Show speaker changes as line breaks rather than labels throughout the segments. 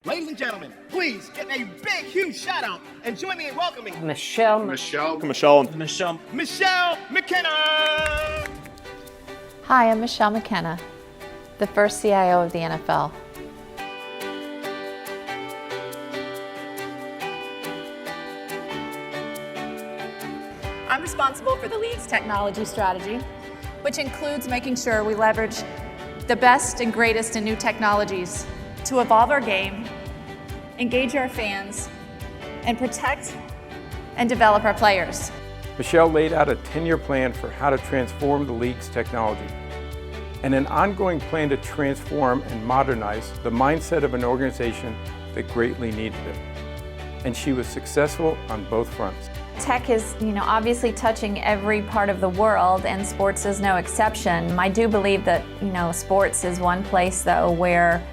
Ladies and gentlemen, please give a big, huge shout out and join me in welcoming
Michelle
McKenna.
Hi, I'm Michelle McKenna, the first CIO of the NFL.
I'm responsible for the league's technology strategy, which includes making sure we leverage the best and greatest in new technologies to evolve our game, engage our fans, and protect and develop our players.
Michelle laid out a 10-year plan for how to transform the league's technology and an ongoing plan to transform and modernize the mindset of an organization that greatly needed it. And she was successful on both fronts.
Tech is, obviously touching every part of the world, and sports is no exception. I do believe that, sports is one place, though, where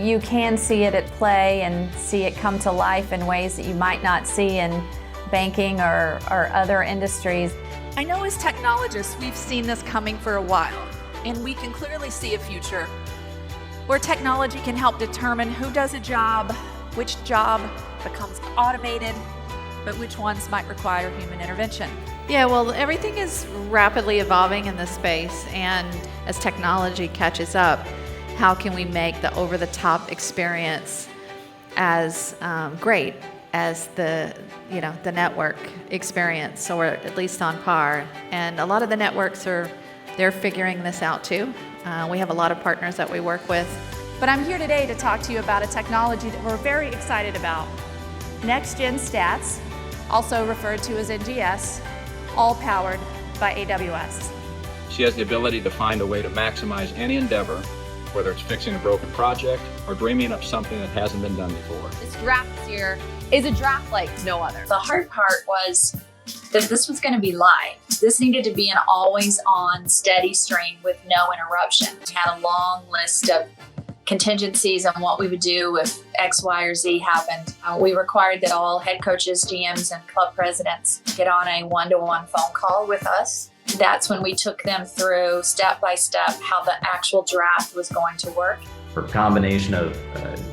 you can see it at play and see it come to life in ways that you might not see in banking or other industries.
I know as technologists, we've seen this coming for a while, and we can clearly see a future where technology can help determine who does a job, which job becomes automated, but which ones might require human intervention.
Yeah, well, everything is rapidly evolving in this space, and as technology catches up, how can we make the over-the-top experience as great as the network experience, or at least on par? And a lot of the networks they're figuring this out too. We have a lot of partners that we work with.
But I'm here today to talk to you about a technology that we're very excited about. Next-Gen Stats, also referred to as NGS, all powered by AWS.
She has the ability to find a way to maximize any endeavor, whether it's fixing a broken project or dreaming up something that hasn't been done before.
This draft this year is a draft like no other.
The hard part was that this was going to be live. This needed to be an always-on steady stream with no interruption. We had a long list of contingencies on what we would do if X, Y, or Z happened. We required that all head coaches, GMs, and club presidents get on a one-to-one phone call with us. That's when we took them through step by step how the actual draft was going to work.
Her combination of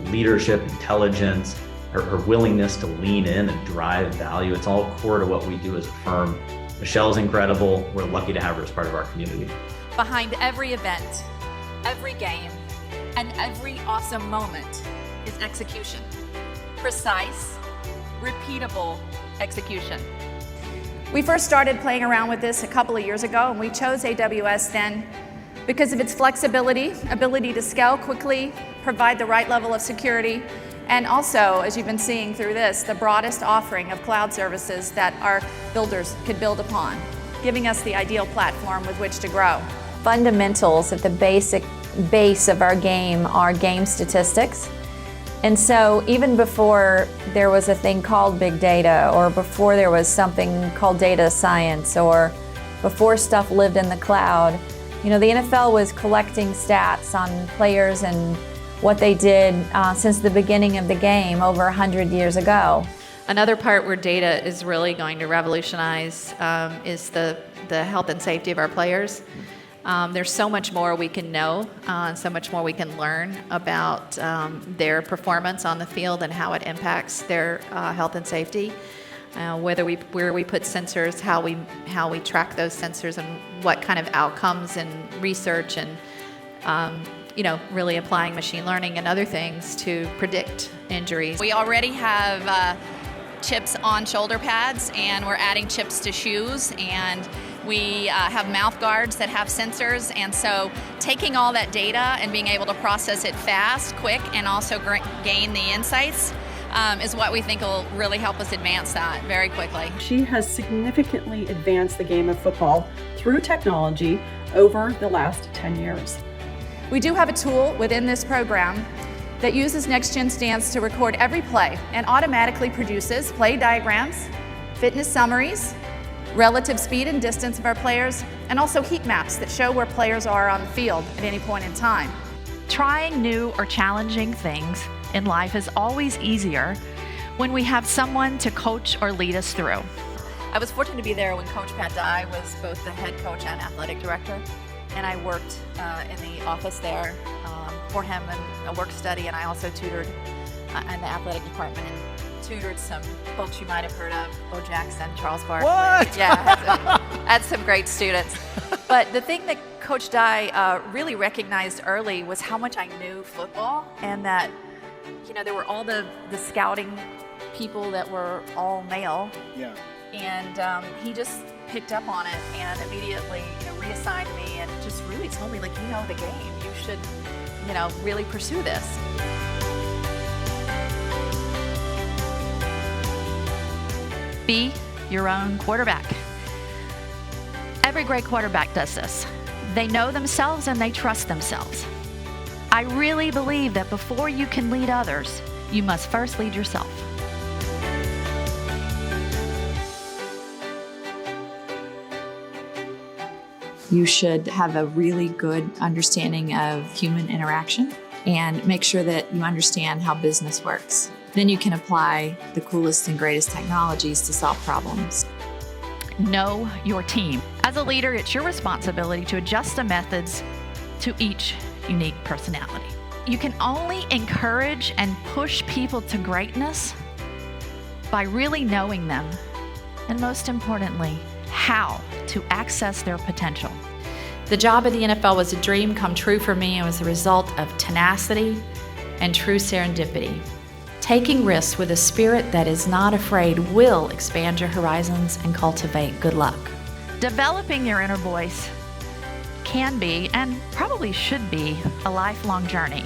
leadership, intelligence, her willingness to lean in and drive value, it's all core to what we do as a firm. Michelle's incredible. We're lucky to have her as part of our community.
Behind every event, every game, and every awesome moment is execution. Precise, repeatable execution. We first started playing around with this a couple of years ago, and we chose AWS then because of its flexibility, ability to scale quickly, provide the right level of security, and also, as you've been seeing through this, the broadest offering of cloud services that our builders could build upon, giving us the ideal platform with which to grow.
Fundamentals at the base of our game are game statistics. And so even before there was a thing called big data, or before there was something called data science, or before stuff lived in the cloud, the NFL was collecting stats on players and what they did since the beginning of the game over 100 years ago.
Another part where data is really going to revolutionize is the health and safety of our players. There's so much more we can know, so much more we can learn about their performance on the field and how it impacts their health and safety. Where we put sensors, how we track those sensors, and what kind of outcomes and research, and really applying machine learning and other things to predict injuries.
We already have chips on shoulder pads, and we're adding chips to shoes, and we have mouth guards that have sensors. And so taking all that data and being able to process it fast, quick, and also gain the insights is what we think will really help us advance that very quickly.
She has significantly advanced the game of football through technology over the last 10 years.
We do have a tool within this program that uses Next-Gen Stats to record every play and automatically produces play diagrams, fitness summaries, relative speed and distance of our players, and also heat maps that show where players are on the field at any point in time.
Trying new or challenging things in life is always easier when we have someone to coach or lead us through.
I was fortunate to be there when Coach Pat Dye was both the head coach and athletic director, and I worked in the office there
for him in a work study, and I also tutored in the athletic department and tutored some folks you might have heard of, Bo Jackson, Charles Barkley.
What?
Yeah, had some great students. But the thing that Coach Dye really recognized early was how much I knew football, and that, you know, there were all the scouting people that were all male.
Yeah.
And he just picked up on it and immediately, you know, reassigned me and just really told me, like, you know the game. You should, you know, really pursue this.
Be your own quarterback. Every great quarterback does this. They know themselves and they trust themselves. I really believe that before you can lead others, you must first lead yourself.
You should have a really good understanding of human interaction and make sure that you understand how business works. Then you can apply the coolest and greatest technologies to solve problems.
Know your team. As a leader, it's your responsibility to adjust the methods to each unique personality. You can only encourage and push people to greatness by really knowing them, and most importantly, how to access their potential.
The job at the NFL was a dream come true for me and was the result of tenacity and true serendipity. Taking risks with a spirit that is not afraid will expand your horizons and cultivate good luck.
Developing your inner voice can be, and probably should be, a lifelong journey.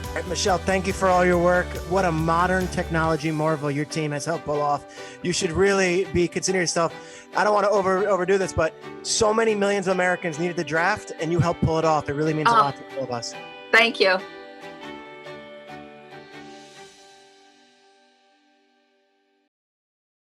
All right, Michelle, thank you for all your work. What a modern technology marvel your team has helped pull off. You should really be considering yourself. I don't want to overdo this, but so many millions of Americans needed the draft, and you helped pull it off. It really means a lot to all of us.
Thank you.